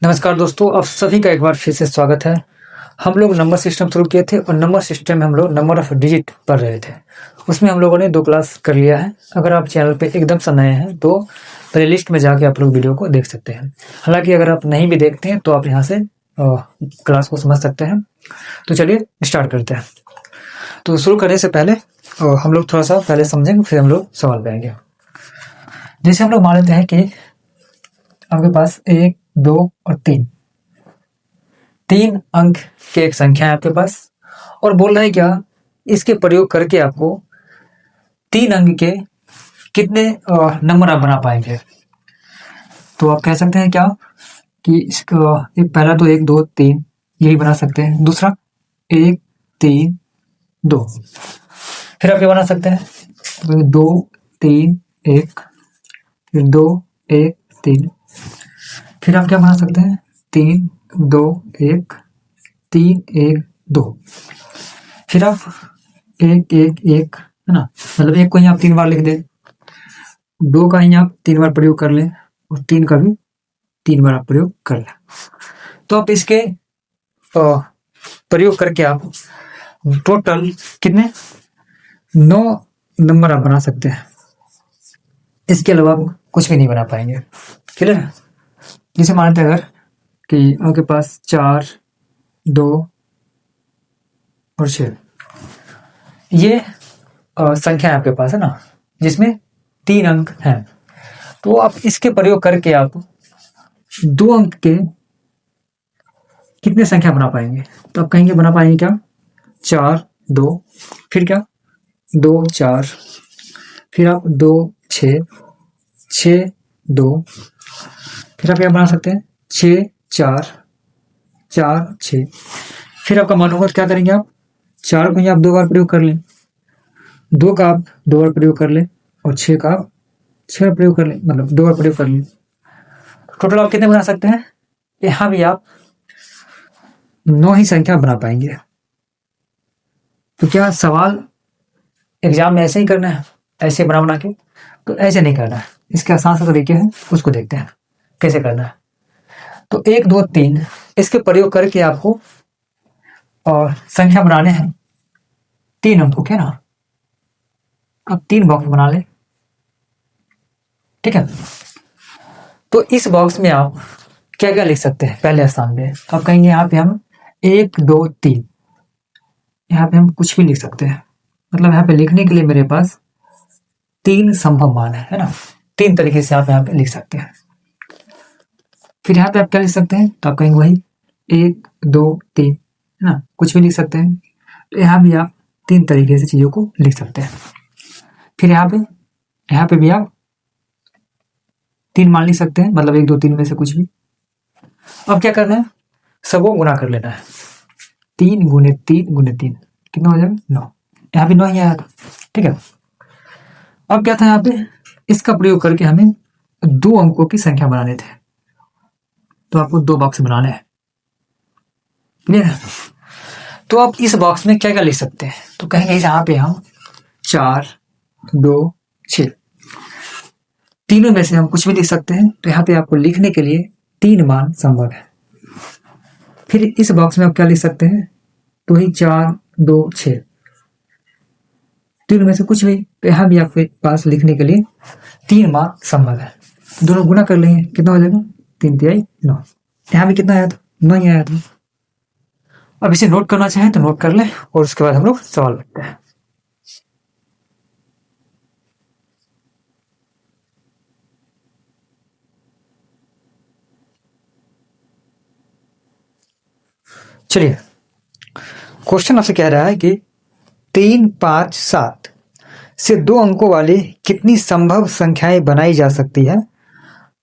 नमस्कार दोस्तों, आप सभी का एक बार फिर से स्वागत है। हम लोग नंबर सिस्टम शुरू किए थे और नंबर सिस्टम में हम लोग नंबर ऑफ डिजिट पढ़ रहे थे। उसमें हम लोगों ने 2 क्लास कर लिया है। अगर आप चैनल पे एकदम से नए हैं तो प्लेलिस्ट में जाके आप लोग वीडियो को देख सकते हैं। हालांकि अगर आप नहीं भी देखते हैं तो आप यहाँ से क्लास को समझ सकते हैं। तो चलिए स्टार्ट करते हैं। तो शुरू करने से पहले हम लोग थोड़ा सा पहले समझेंगे, फिर हम लोग सवाल पे आएंगे। जैसे हम लोग मान लेते हैं कि आपके पास 1, 2 और 3 अंक की एक संख्या है आपके पास, और बोल रहा है क्या, इसके प्रयोग करके आपको 3 अंक के कितने नंबर आप बना पाएंगे। तो आप कह सकते हैं क्या कि इसका पहला तो 1, 2, 3 यही बना सकते हैं। दूसरा 1, 3, 2, फिर आप क्या बना सकते हैं, 2, 3, 1, फिर 2, 1, 3, फिर आप क्या बना सकते हैं, 3, 2, 1, 3, 1, 2, फिर आप 1, 1, 1 है ना, मतलब 1 को ही आप 3 बार लिख दें, 2 का ही आप 3 बार प्रयोग कर लें और 3 का भी 3 बार आप प्रयोग कर लें। तो आप इसके प्रयोग करके आप टोटल कितने 9 नंबर आप बना सकते हैं। इसके अलावा आप कुछ भी नहीं बना पाएंगे। क्लियर है। जैसे मानते हैं अगर कि आपके पास 4, 2 और 6 ये संख्या है आपके पास, है ना, जिसमें 3 अंक हैं। तो आप इसके प्रयोग करके आप 2 अंक के कितने संख्या बना पाएंगे। तो आप कहेंगे बना पाएंगे क्या, 4, 2, फिर क्या 2, 4, फिर आप 2, 6, 6, 2, फिर आप क्या बना सकते हैं 6, 4, 4, 6, फिर आपका मन होगा क्या करेंगे आप 4 को ही आप 2 बार प्रयोग कर लें, 2 का आप 2 बार प्रयोग कर लें और 6 का आप 6 बार प्रयोग कर लें, मतलब 2 बार प्रयोग कर लें। टोटल आप कितने बना सकते हैं, यहां भी आप 9 ही संख्या बना पाएंगे। तो क्या सवाल एग्जाम में ऐसे ही करना है, ऐसे बना के? तो ऐसे नहीं करना है, इसके आसान सा तरीके हैं, उसको देखते हैं कैसे करना है। तो 1, 2, 3 इसके प्रयोग करके आपको और संख्या बनाने हैं 3 अंकों के ना। अब 3 बॉक्स बना ले, ठीक है। तो इस बॉक्स में आप क्या क्या लिख सकते हैं, पहले स्थान पे आप कहेंगे यहाँ पे हम 1, 2, 3, यहाँ पे हम कुछ भी लिख सकते हैं। मतलब यहाँ पे लिखने के लिए मेरे पास 3 संभव मान है ना, 3 तरीके से आप यहाँ पे लिख सकते हैं। फिर यहाँ पे आप क्या लिख सकते हैं, तो आप कहेंगे वही 1, 2, 3 है ना, कुछ भी लिख सकते हैं। तो यहाँ भी आप 3 तरीके से चीजों को लिख सकते हैं। फिर यहाँ पे भी आप 3 मान लिख सकते हैं, मतलब 1, 2, 3 में से कुछ भी। अब क्या करना है, सबको गुना कर लेना है, 3 गुने 3 गुने 3 कितना हो जाएगा 9। यहाँ भी 9 ही आया था, ठीक है। अब क्या था, यहाँ पे इसका प्रयोग करके हमें 2 अंकों की संख्या बनाने थे, तो आपको 2 बॉक्स बनाने हैं। क्लियर है। तो आप इस बॉक्स में क्या क्या लिख सकते हैं, तो कहेंगे यहाँ पे हम 4, 2, 6 तीनों में से हम कुछ भी लिख सकते हैं। तो यहाँ पे आपको लिखने के लिए 3 मान संभव है। फिर इस बॉक्स में आप क्या लिख सकते हैं, तो ही 4, 2, 6 तीनों में से कुछ भी। तो यहाँ भी आपके पास लिखने के लिए 3 मान संभव है। दोनों गुना कर लेंगे, कितना हो जाएगा 3 तिहाई 9। यहाँ भी कितना आया था, 9 ही आया था। अब इसे नोट करना चाहें तो नोट कर लें और उसके बाद हम लोग सवाल करते हैं। चलिए, क्वेश्चन आपसे कह रहा है कि 3, 5, 7 से 2 अंकों वाली कितनी संभव संख्याएं बनाई जा सकती है।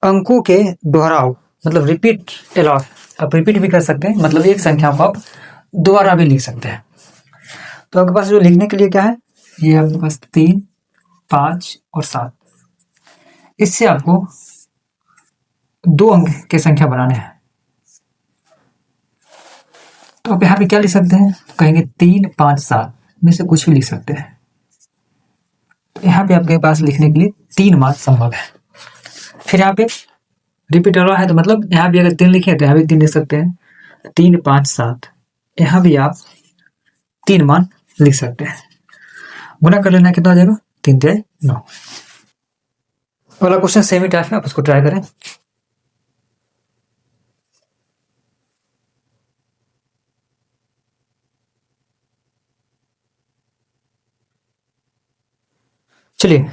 अंकों के दोहराव, मतलब रिपीट अलॉट, आप रिपीट भी कर सकते हैं, मतलब एक संख्या को आप दोबारा भी लिख सकते हैं। तो आपके पास जो लिखने के लिए क्या है, ये आपके पास 3, 5 और 7, इससे आपको 2 अंक के संख्या बनाने हैं। तो आप यहाँ पे क्या लिख सकते हैं, तो कहेंगे 3, 5, 7 में से कुछ भी लिख सकते हैं। तो यहाँ पे आपके पास लिखने के लिए 3 मान संभव है। फिर यहाँ पे रिपीट अलाउ है तो मतलब यहाँ भी अगर 3 लिखे तो यहाँ भी 3 लिख सकते हैं। 3 5 7, यहाँ भी आप 3 मान लिख सकते हैं। गुना कर लेना, कितना हो जाएगा? 3 3 9। अगला क्वेश्चन सेमी टाइप है, आप उसको ट्राई करें। चलिए,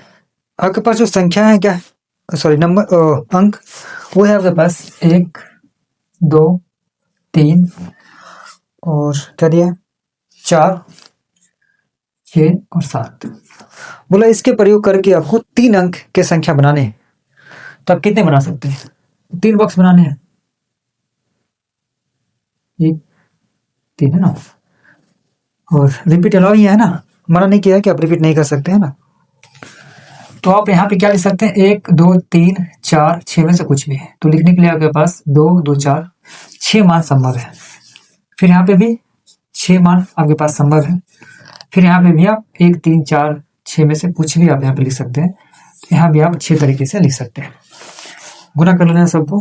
आपके पास जो संख्या है क्या है, सॉरी नंबर अंक, वो है आपके पास 1 2 3 और क्या दिया, 4 6 और 7। बोला इसके प्रयोग करके आपको 3 अंक के संख्या बनाने हैं, तो आप कितने बना सकते हैं? 3 बॉक्स बनाने हैं, 1 3 है ना, और रिपीट अलाउ ही है ना, मना नहीं किया है कि आप रिपीट नहीं कर सकते हैं ना। तो आप यहाँ पे क्या लिख सकते हैं, 1 2 3 4 6 में से कुछ भी है, तो लिखने के लिए आपके पास 2 2 4 6 मान संभव है। फिर यहाँ पे भी 6 मान आपके पास संभव है। फिर यहाँ पे भी आप 1 3 4 6 में से कुछ भी आप यहाँ पे लिख सकते हैं। यहाँ भी आप 6 तरीके से लिख सकते हैं। गुना कर लेना है सबको,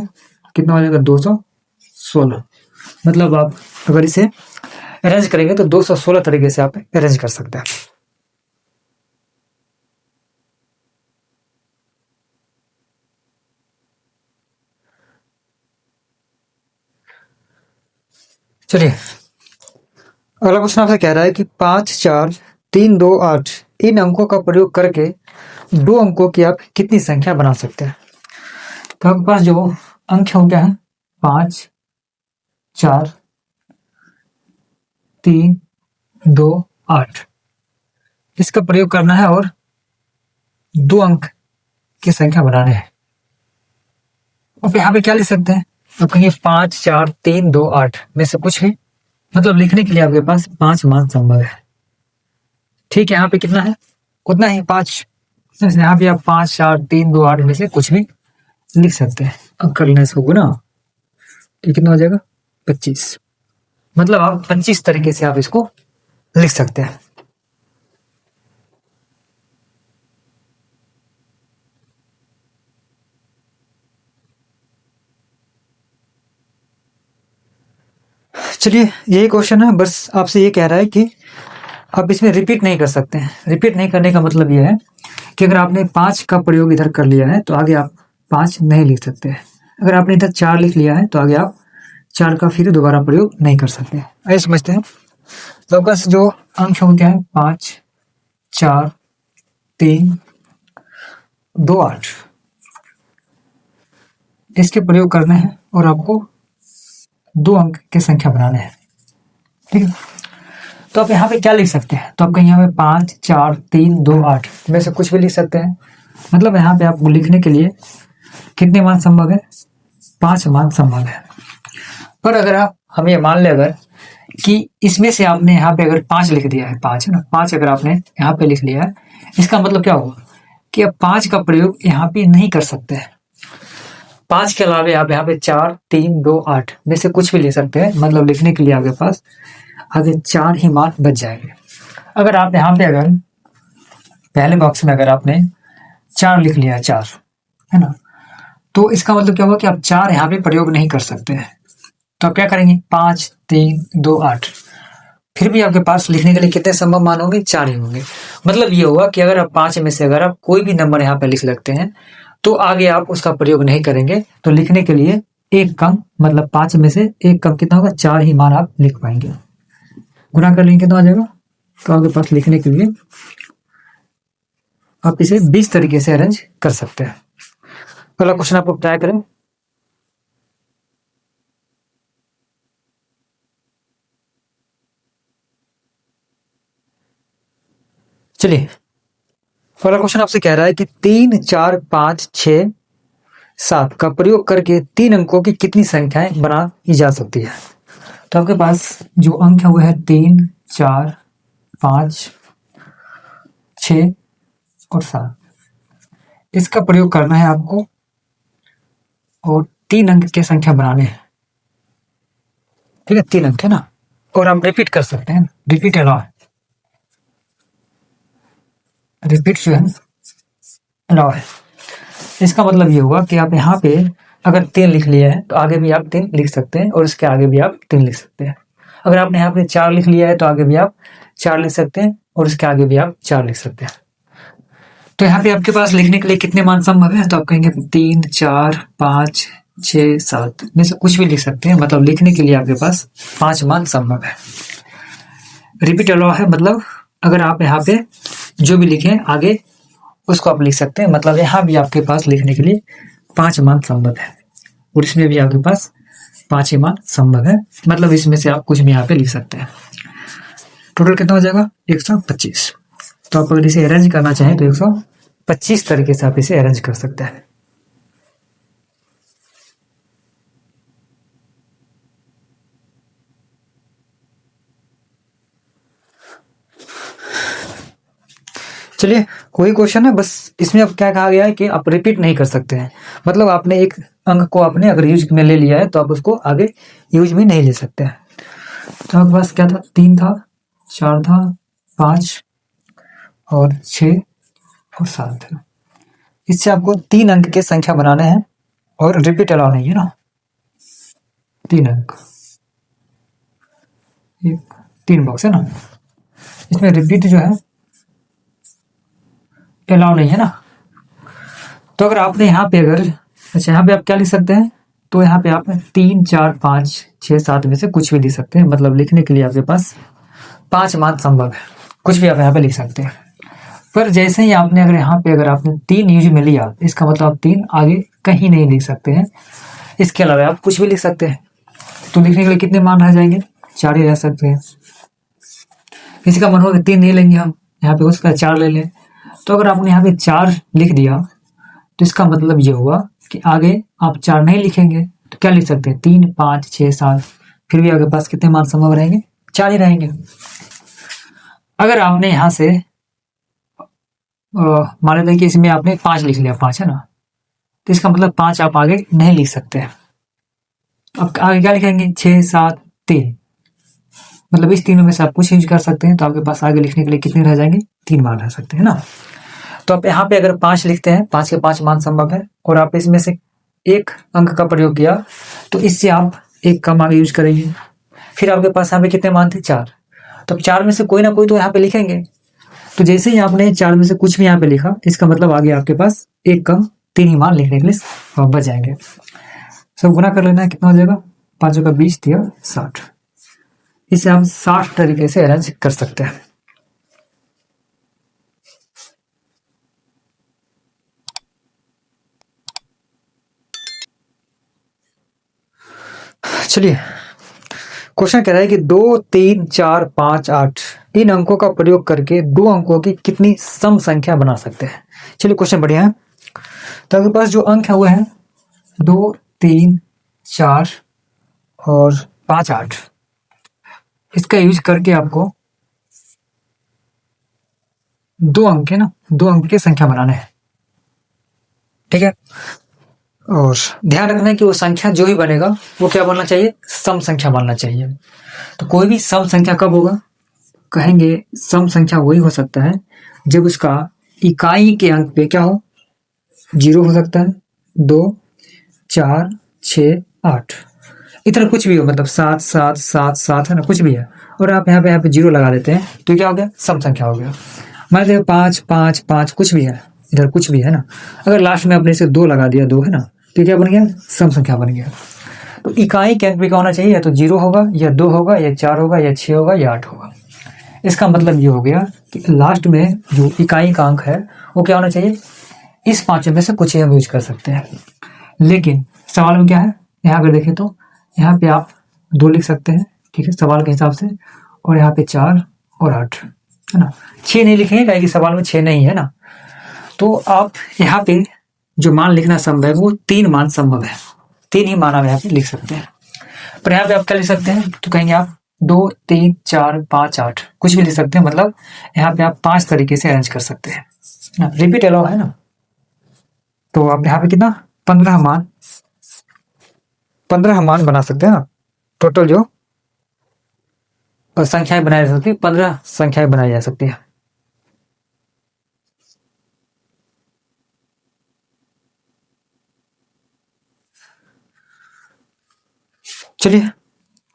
कितना हो जाएगा? 216। मतलब आप अगर इसे अरेंज करेंगे तो 216 तरीके से आप अरेंज कर सकते हैं। चलिए, अगला क्वेश्चन आपसे कह रहा है कि 5 4 3 2 8 इन अंकों का प्रयोग करके 2 अंकों की आप कितनी संख्या बना सकते हैं? तो आपके पास जो अंक है वो क्या है? 5 4 3 2 8, इसका प्रयोग करना है और 2 अंक की संख्या बनाने हैं। और यहाँ पे क्या लिख सकते हैं? आप कहेंगे 5 4 3 2 8 में से कुछ भी, मतलब लिखने के लिए आपके पास 5 मान संभव है। ठीक है, यहाँ पे कितना है? उतना ही 5, यहाँ पे आप 5 4 3 2 8 में से कुछ भी लिख सकते हैं। अब कर लेना इसको गुना, तो कितना हो जाएगा? 25। मतलब आप 25 तरीके से आप इसको लिख सकते हैं। चलिए, यही क्वेश्चन है, बस आपसे ये कह रहा है कि आप इसमें रिपीट नहीं कर सकते हैं। रिपीट नहीं करने का मतलब यह है कि अगर आपने 5 का प्रयोग इधर कर लिया है तो आगे आप 5 नहीं लिख सकते हैं। अगर आपने इधर 4 लिख लिया है तो आगे आप 4 का फिर दोबारा प्रयोग नहीं कर सकते। ऐसे समझते हैं। तो आपका जो अंक है क्या है? 5 4 3 2 8, इसके प्रयोग करने हैं और आपको 2 अंक की संख्या बनाने हैं। ठीक है, तो आप यहाँ पे क्या लिख सकते हैं? तो आप कहीं यहाँ पे 5 4 3 2 8 में से कुछ भी लिख सकते हैं। मतलब यहाँ पे आपको लिखने के लिए कितने मान संभव है? 5 मान संभव है। पर अगर आप हम ये मान ले अगर कि इसमें से आपने यहाँ पे अगर 5 लिख दिया है, 5 है ना, 5 अगर आपने यहाँ पे लिख लिया है, इसका मतलब क्या होगा कि अब 5 का प्रयोग यहाँ पे नहीं कर सकते हैं। 5 के अलावे आप यहाँ पे 4 3 2 8 में से कुछ भी ले सकते हैं। मतलब लिखने के लिए आपके पास आगे 4 ही मान बच जाएंगे। अगर आप यहाँ पे अगर पहले बॉक्स में अगर आपने 4 लिख लिया है, 4 है ना, तो इसका मतलब क्या होगा कि आप 4 यहाँ पे प्रयोग नहीं कर सकते हैं। तो आप क्या करेंगे? 5 3 2 8, फिर भी आपके पास लिखने के लिए कितने संभव मान होंगे? 4 ही होंगे। मतलब ये होगा कि अगर आप 5 में से अगर आप कोई भी नंबर यहाँ पे लिख लगते हैं तो आगे आप उसका प्रयोग नहीं करेंगे। तो लिखने के लिए एक कम, मतलब 5 में से एक कम कितना होगा? 4 ही मान आप लिख पाएंगे। गुना कर लेंगे कितना आ जाएगा? तो आपके पास लिखने के लिए आप इसे 20 तरीके से अरेंज कर सकते हैं। अगला क्वेश्चन आपको ट्राई करें। चलिए, अगला क्वेश्चन आपसे कह रहा है कि 3 4 5 6 7 का प्रयोग करके 3 अंकों की कितनी संख्याएं बनाई जा सकती है? तो आपके पास जो अंक है वो है 3 4 5 6 और 7। इसका प्रयोग करना है आपको और 3 अंक की संख्या बनाने हैं। ठीक है, 3 अंक है ना, और हम रिपीट कर सकते हैं। रिपीट अलाउ, रिपीट जो है अलाउ है। इसका मतलब ये हुआ कि आप यहाँ पे अगर 3 लिख लिया है तो आगे भी आप 3 लिख सकते हैं और इसके आगे भी आप 3 लिख सकते हैं। अगर आपने यहाँ पे 4 लिख लिया है तो आगे भी आप 4 लिख सकते हैं और इसके आगे भी आप 4 लिख सकते हैं। तो यहाँ पे आपके पास लिखने के लिए कितने मान संभव है? तो आप कहेंगे 3, 4, 5, 6, 7 में से कुछ भी लिख सकते हैं। मतलब लिखने के लिए आपके पास 5 मान संभव है। रिपीट अलाउ है, मतलब अगर आप यहाँ पे जो भी लिखें आगे उसको आप लिख सकते हैं। मतलब यहाँ भी आपके पास लिखने के लिए 5 मान संभव है और इसमें भी आपके पास 5 ही मान संभव है। मतलब इसमें से आप कुछ भी यहाँ पे लिख सकते हैं। टोटल कितना हो जाएगा? 125। तो आप अगर इसे अरेंज करना चाहें तो 125 तरीके से आप इसे अरेंज कर सकते हैं। चलिए, कोई क्वेश्चन है, बस इसमें अब क्या कहा गया है कि आप रिपीट नहीं कर सकते हैं। मतलब आपने एक अंक को आपने अगर यूज में ले लिया है तो आप उसको आगे यूज में नहीं ले सकते हैं। तो आपके पास क्या था? 3 था, 4 था, 5 और 6 और 7 था। इससे आपको 3 अंक के संख्या बनाने हैं और रिपीट अलाउ नहीं है ना। 3 अंक, एक 3 बॉक्स है ना, इसमें रिपीट जो है अलाउ नहीं है ना। तो अगर आपने यहाँ पे अगर अच्छा यहाँ पे आप क्या लिख सकते हैं? तो यहाँ पे आप 3, 4, 5, 6, 7 में से कुछ भी लिख सकते हैं। मतलब लिखने के लिए आपके पास 5 मान संभव है, कुछ भी आप यहाँ पे लिख सकते हैं। पर जैसे ही आपने अगर यहाँ पे अगर आपने 3 यूज में लिया, इसका मतलब आप 3 आगे कहीं नहीं लिख सकते हैं। इसके अलावा आप कुछ भी लिख सकते हैं। तो लिखने के लिए कितने मान रह जाएंगे? 4 ही रह सकते हैं। किसी का मन हो 3 नहीं लेंगे हम, यहाँ पे हो सकता है 4 ले लें। तो अगर आपने यहाँ पे 4 लिख दिया तो इसका मतलब ये हुआ कि आगे आप 4 नहीं लिखेंगे तो क्या लिख सकते हैं? 3, 5, 6, 7। फिर भी आपके पास कितने मान संभव रहेंगे? 4 ही रहेंगे। अगर आपने यहाँ से मान लेते हैं कि इसमें आपने 5 लिख लिया, 5 है ना, तो इसका मतलब 5 आप आगे नहीं लिख सकते। अब आगे क्या लिखेंगे? 6, 7, 3। मतलब इस तीनों में से आप कुछ यूज कर सकते हैं। तो आपके पास आगे लिखने के लिए कितने रह जाएंगे? 3 मान रह सकते हैं ना। तो आप यहाँ पे अगर 5 लिखते हैं, 5 के 5 मान संभव है और आप इसमें से एक अंक का प्रयोग किया तो इससे आप एक का मान यूज करेंगे। फिर आपके पास यहाँ पे कितने मान थे? 4। तो 4 में से कोई ना कोई तो यहाँ पे लिखेंगे। तो जैसे ही आपने 4 में से कुछ भी यहाँ पे लिखा, इसका मतलब आगे आपके पास एक कम 3 ही मान लिखने के लिए बच जाएंगे। सब गुना कर लेना है, कितना हो जाएगा? 5 का 20 दिया 60। इसे हम 60 तरीके से अरेंज कर सकते हैं। चलिए, क्वेश्चन कह रहा है कि 2, 3, 4, 5, 8 इन अंकों का प्रयोग करके 2 अंकों की कितनी सम संख्या बना सकते हैं। चलिए, क्वेश्चन बढ़िया है। तो आपके पास जो अंक है वो है 2, 3, 4 और 5, 8। इसका यूज करके आपको 2 अंक है ना, 2 अंक की संख्या बनाने हैं। ठीक है, और ध्यान रखना है कि वो संख्या जो ही बनेगा वो क्या बनना चाहिए? सम संख्या बनना चाहिए। तो कोई भी सम संख्या कब होगा? कहेंगे सम संख्या वही हो सकता है जब उसका इकाई के अंक पे क्या हो? 0 हो सकता है, 2, 4, 6, 8, इतना कुछ भी हो। मतलब 7, 7, 7, 7 है ना, कुछ भी है और आप यहाँ पे 0 लगा देते हैं तो क्या हो गया? सम संख्या हो गया। मान लीजिए 5, 5, 5 कुछ भी है, इधर कुछ भी है ना, अगर लास्ट में आपने इसे 2 लगा दिया, 2 है ना, तो क्या बन गया? सम संख्या बन गया। तो इकाई के अंक पे क्या होना चाहिए? या तो 0 होगा या 2 होगा या 4 होगा या 6 होगा या 8 होगा। इसका मतलब ये हो गया कि लास्ट में जो इकाई का अंक है वो क्या होना चाहिए? इस 5 में से कुछ ही हम यूज कर सकते हैं। लेकिन सवाल में क्या है? यहाँ अगर देखें तो यहाँ पे आप 2 लिख सकते हैं, ठीक है, सवाल के हिसाब से, और यहाँ पे 4 और 8 है ना। 6 नहीं लिखेंगे कि सवाल में 6 नहीं है ना। तो आप यहाँ पे जो मान लिखना संभव है वो 3 मान संभव है। 3 ही मान आप यहाँ पे लिख सकते हैं। पर यहाँ पे आप क्या लिख सकते हैं? तो कहेंगे आप 2, 3, 4, 5, 8 कुछ भी लिख सकते हैं। मतलब यहाँ पे आप 5 तरीके से अरेंज कर सकते हैं ना। रिपीट अलाउ है ना। तो आप यहाँ पे कितना? 15 मान बना सकते हैं ना। टोटल जो संख्याएं बनाई जा सकती है, 15 संख्याएं बनाई जा सकती है। चलिए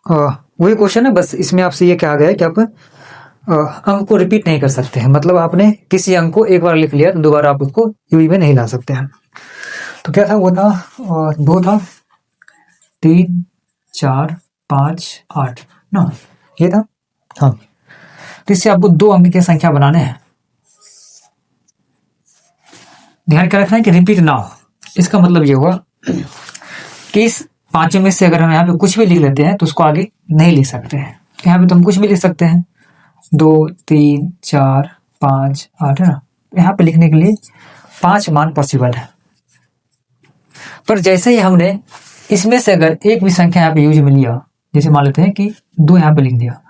वही क्वेश्चन है, बस इसमें आपसे ये कहा गया है कि आप अंक को रिपीट नहीं कर सकते हैं। मतलब आपने किसी अंक को एक बार लिख लिया तो दोबारा आप उसको यूवी में नहीं ला सकते हैं। तो क्या था, वो था 2 था, 3 4 5 8 ना, ये था। हाँ, तो इससे आपको 2 अंक की संख्या बनाने हैं। ध्यान क्या रखना है कि रिपीट ना हो। इसका मतलब ये हुआ कि इस 5 में से अगर हम यहाँ पे कुछ भी लिख लेते हैं तो उसको आगे नहीं लिख सकते हैं। यहाँ पे तो हम कुछ भी लिख सकते हैं, 2 3 4 5 8 है ना। यहाँ पे लिखने के लिए 5 मान पॉसिबल है। पर जैसे ही हमने इसमें से अगर एक भी संख्या यहाँ पे यूज में लिया, जैसे मान लेते हैं कि 2 यहाँ पे लिख दिया,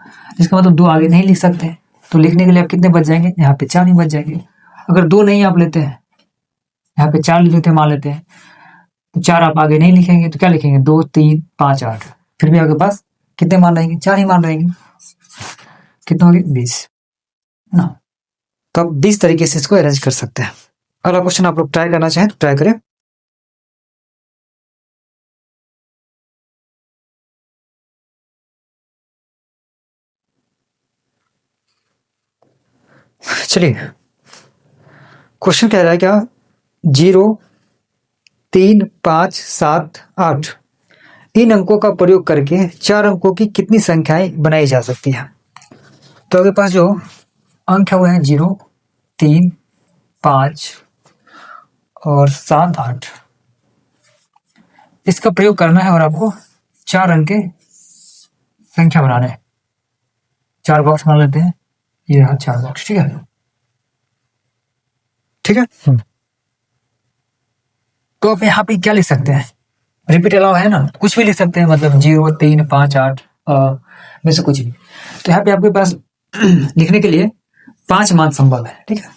इसका मतलब 2 आगे नहीं लिख सकते। तो लिखने के लिए आप कितने बच जाएंगे, यहाँ पे 4 ही बच जाएंगे। अगर 2 नहीं आप लेते हैं, यहाँ पे 4 लिख लेते हैं मान लेते हैं, तो 4 आप आगे नहीं लिखेंगे तो क्या लिखेंगे, 2 3 5 8। फिर भी आपके पास कितने मान रहेंगे, 4 ही मान रहेंगे। कितना हो गया, 20 ना। तो आप 20 तरीके से इसको अरेंज कर सकते हैं। अगला क्वेश्चन आप लोग ट्राई करना चाहें तो ट्राई करें। चलिए, क्वेश्चन कह रहा है क्या, 0 3 5 7 8 इन अंकों का प्रयोग करके 4 अंकों की कितनी संख्याएं बनाई जा सकती हैं। तो आपके पास जो अंक है वो है 0 3 5 और 7 8। इसका प्रयोग करना है और आपको 4 अंक के संख्या बनाने हैं। 4 बॉक्स बना लेते हैं, ये रहा 4 बॉक्स। ठीक है, ठीक है। तो आप यहाँ पे क्या लिख सकते हैं, रिपीट अलाउ है ना, कुछ भी लिख सकते हैं। मतलब 0 3 5 8 में से कुछ भी। तो यहाँ पे आपके पास लिखने के लिए 5 मान संभव है। ठीक है,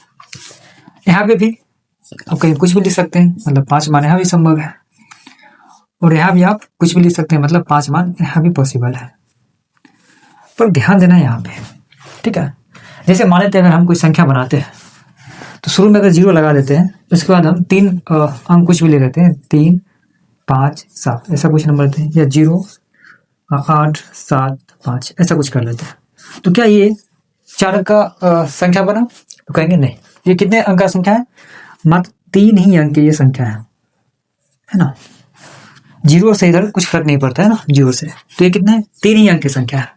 यहाँ पे भी आप कहीं कुछ भी लिख सकते हैं, मतलब 5 मान यहाँ भी संभव है। और यहाँ भी आप कुछ भी लिख सकते हैं, मतलब 5 मान यहाँ भी पॉसिबल है। पर ध्यान देना है यहाँ पे, ठीक है। जैसे मान लेते हैं अगर हम कोई संख्या बनाते हैं तो शुरू में अगर 0 लगा देते हैं, उसके बाद हम 3 अंक कुछ भी ले लेते हैं, 3 5 7 ऐसा कुछ नंबर लेते हैं, या 0 8 7 5 ऐसा कुछ कर लेते हैं। तो क्या ये 4 अंक का संख्या बना? तो कहेंगे नहीं, ये कितने अंक का संख्या है, मात्र 3 ही अंक की ये संख्या है ना। 0 से इधर कुछ फर्क नहीं पड़ता है ना, 0 से। तो ये कितना है, 3 ही अंक की संख्या है।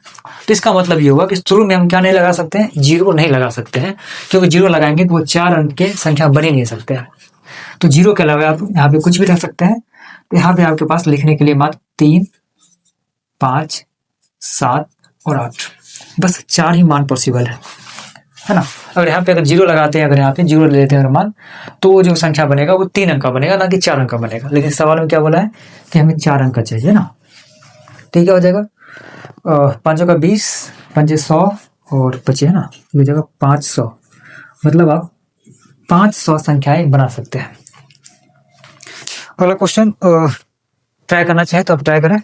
तो इसका मतलब ये होगा कि शुरू में हम क्या नहीं लगा सकते हैं, 0 नहीं लगा सकते हैं, क्योंकि 0 लगाएंगे तो वो 4 अंक के संख्या बन ही नहीं सकते हैं। तो 0 के अलावा आप यहाँ पे कुछ भी रख सकते हैं। तो यहाँ पे आपके पास लिखने के लिए मात्र 3 5 7 और 8, बस 4 ही मान पॉसिबल है ना। अगर यहाँ पे अगर 0 लगाते हैं, अगर यहाँ पे 0 ले लेते हैं मान, तो वो जो संख्या बनेगा वो 3 अंक का बनेगा, ना कि 4 अंक का बनेगा। लेकिन सवाल में क्या बोला है कि हमें 4 अंक का चाहिए ना। तो क्या हो जाएगा, 5 का 20, 5 100 और 25 है ना, ये हो जाएगा 500। मतलब आप 500 संख्याएं बना सकते हैं। अगला क्वेश्चन ट्राई करना चाहे तो आप ट्राई करें।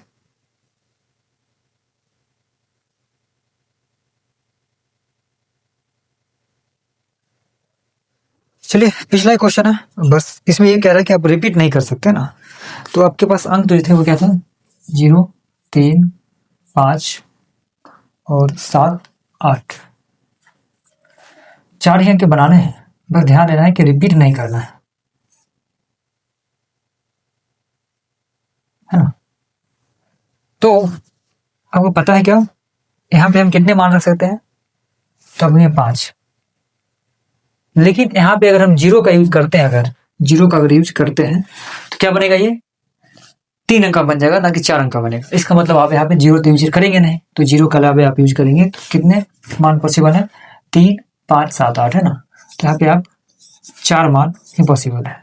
चलिए, पिछला क्वेश्चन है, बस इसमें ये कह रहा है कि आप रिपीट नहीं कर सकते ना। तो आपके पास अंक जो थे वो क्या था, 0 3 5 और 7 8, 4 ही अंक बनाने हैं। बस ध्यान देना है कि रिपीट नहीं करना है ना। तो आपको पता है क्या, यहाँ पे हम कितने मान रख सकते हैं, तो अब ये 5। लेकिन यहाँ पे अगर हम 0 का यूज करते हैं, अगर 0 का अगर यूज करते हैं तो क्या बनेगा, ये 3 अंक का बन जाएगा, ना कि 4 अंक का बनेगा। इसका मतलब आप यहाँ पे 0 तो यूज करेंगे नहीं, तो 0 का अलावा आप यूज करेंगे तो कितने मान पॉसिबल है, 3 5 7 8 है ना। तो यहाँ पे आप 4 मान ही पॉसिबल है।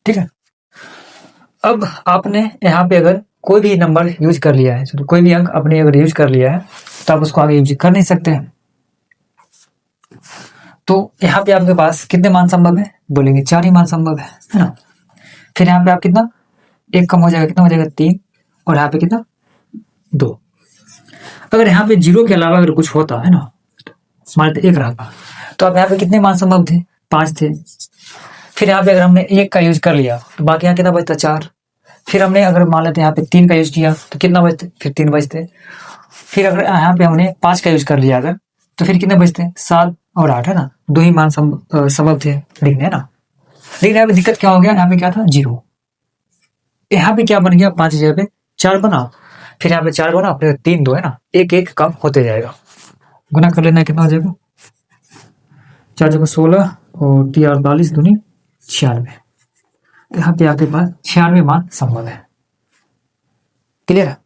ठीक है, अब आपने यहाँ पे अगर कोई भी नंबर यूज कर लिया है, तो कोई भी अंक आपने अगर यूज कर लिया है तो आप उसको आगे यूज कर नहीं सकते हैं। तो यहाँ पे आपके पास कितने मान संभव है, बोलेंगे 4 ही मान संभव है ना। फिर यहाँ पे आप कितना, 1 कम हो जाएगा, कितना हो जाएगा 3, और यहाँ पे कितना 2। अगर यहाँ पे 0 के अलावा अगर कुछ होता है ना, मान लेते 1 रहता, तो आप यहाँ पे कितने मान संभव थे, 5 थे। फिर यहाँ पे अगर हमने 1 का यूज कर लिया तो बाकी यहाँ कितना बचता, 4। फिर हमने अगर मान लेते यहाँ पे 3 का यूज किया तो कितना बचते, फिर 3 बचते। फिर अगर यहाँ पे हमने 5 का यूज कर लिया अगर, तो फिर कितने बचते हैं, 7 और 8 है ना, 2 ही मान संभव थे लिखने, है ना। लेकिन यहाँ पे दिक्कत क्या हो गया, यहाँ पे क्या था 0, यहाँ पे क्या बन गया 5 जगह पे 4 बना, फिर यहाँ पे 4 बना, फिर 3 2 है ना, एक एक कम होते जाएगा। गुना कर लेना, कितना हो जाएगा, 4 जगह 16 और 3 48 दूनी 96। यहाँ पे आपके पास 96 मान संभव है। क्लियर है।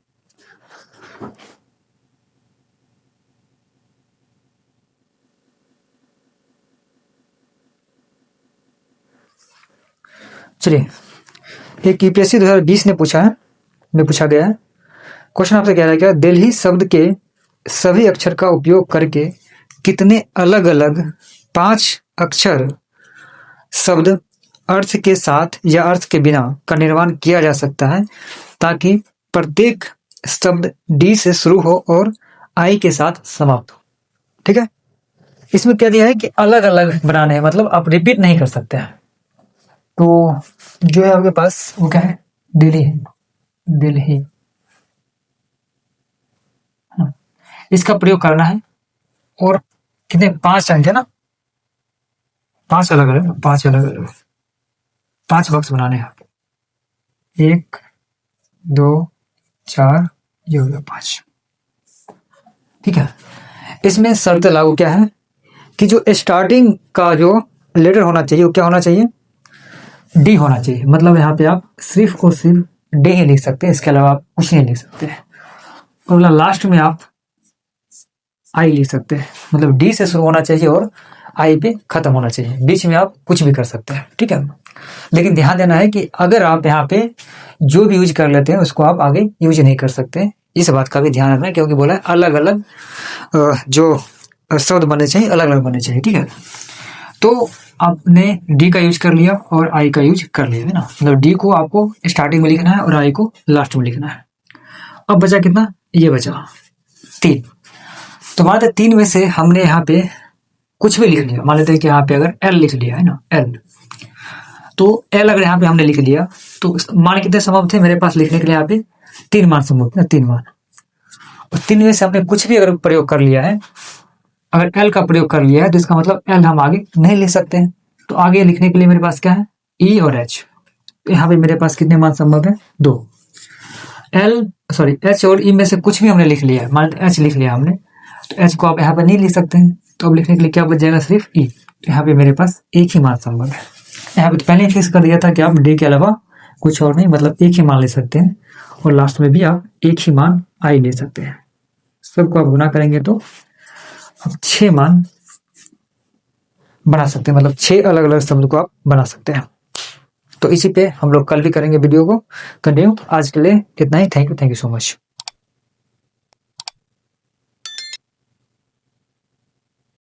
चलिए, एक यूपीएससी 2020 ने पूछा गया है। क्वेश्चन आपसे कह रहा है क्या, दिल्ली शब्द के सभी अक्षर का उपयोग करके कितने अलग अलग 5 अक्षर शब्द अर्थ के साथ या अर्थ के बिना का निर्माण किया जा सकता है, ताकि प्रत्येक शब्द डी से शुरू हो और आई के साथ समाप्त हो। ठीक है, इसमें क्या दिया है कि अलग अलग बनाने हैं, मतलब आप रिपीट नहीं कर सकते हैं। तो जो है आपके पास वो क्या है, दिल्ली, इसका प्रयोग करना है। और कितने 5 अंक है ना, 5 अलग अलग 5 बॉक्स बनाने हैं। 1 2 4, ये हो गया 5। ठीक है, इसमें शर्त लागू क्या है कि जो स्टार्टिंग का जो लेटर होना चाहिए वो क्या होना चाहिए, डी होना चाहिए। मतलब यहाँ पे आप सिर्फ और सिर्फ डी ही लिख सकते हैं, इसके अलावा आप कुछ नहीं लिख सकते। और लास्ट में आप आई लिख सकते हैं, मतलब डी से शुरू होना चाहिए और आई पे खत्म होना चाहिए, बीच में आप कुछ भी कर सकते हैं। ठीक है, लेकिन ध्यान देना है कि अगर आप यहाँ पे जो भी यूज कर लेते हैं उसको आप आगे यूज नहीं कर सकते, इस बात का भी ध्यान रखना है, क्योंकि बोला है अलग अलग जो शब्द बनने चाहिए अलग अलग बनने चाहिए। ठीक है, तो आपने डी का यूज कर लिया और आई का यूज कर लिया है ना, मतलब डी को आपको स्टार्टिंग में लिखना है और आई को लास्ट में लिखना है। अब बचा कितना, ये बचा 3। तो मान लेते 3 में से हमने यहाँ पे कुछ भी लिख लिया, मान लेते हैं कि यहाँ पे अगर एल लिख लिया है ना, एल, तो एल अगर यहाँ पे हमने लिख लिया तो मान कितने संभव थे मेरे पास लिखने के लिए, यहाँ पे 3 मान संभव थे ना, 3 मान। और 3 में से हमने कुछ भी अगर प्रयोग कर लिया है, अगर एल का प्रयोग कर लिया है तो इसका मतलब एल हम आगे नहीं लिख सकते हैं। तो आगे लिखने के लिए मेरे पास क्या है, ई और एच। तो यहाँ पे मेरे पास कितने मान संभव है, 2। एच और ई में से कुछ भी हमने लिख लिया है, मान एच लिख लिया हमने, तो एच को आप यहाँ पे नहीं लिख सकते हैं, तो अब लिखने के लिए क्या बच जाएगा, सिर्फ ई। तो यहाँ पे मेरे पास एक ही मान संभव है। यहाँ पे पहले ही फिक्स कर दिया था कि आप डी के अलावा कुछ और नहीं, मतलब एक ही मान ले सकते हैं, और लास्ट में भी आप एक ही मान आई ले सकते हैं। सबको आप गुना करेंगे तो आप 6 मान बना सकते हैं, मतलब 6 अलग अलग शब्द को आप बना सकते हैं। तो इसी पे हम लोग कल भी करेंगे वीडियो को कंटिन्यू। आज के लिए इतना ही। Thank you so much.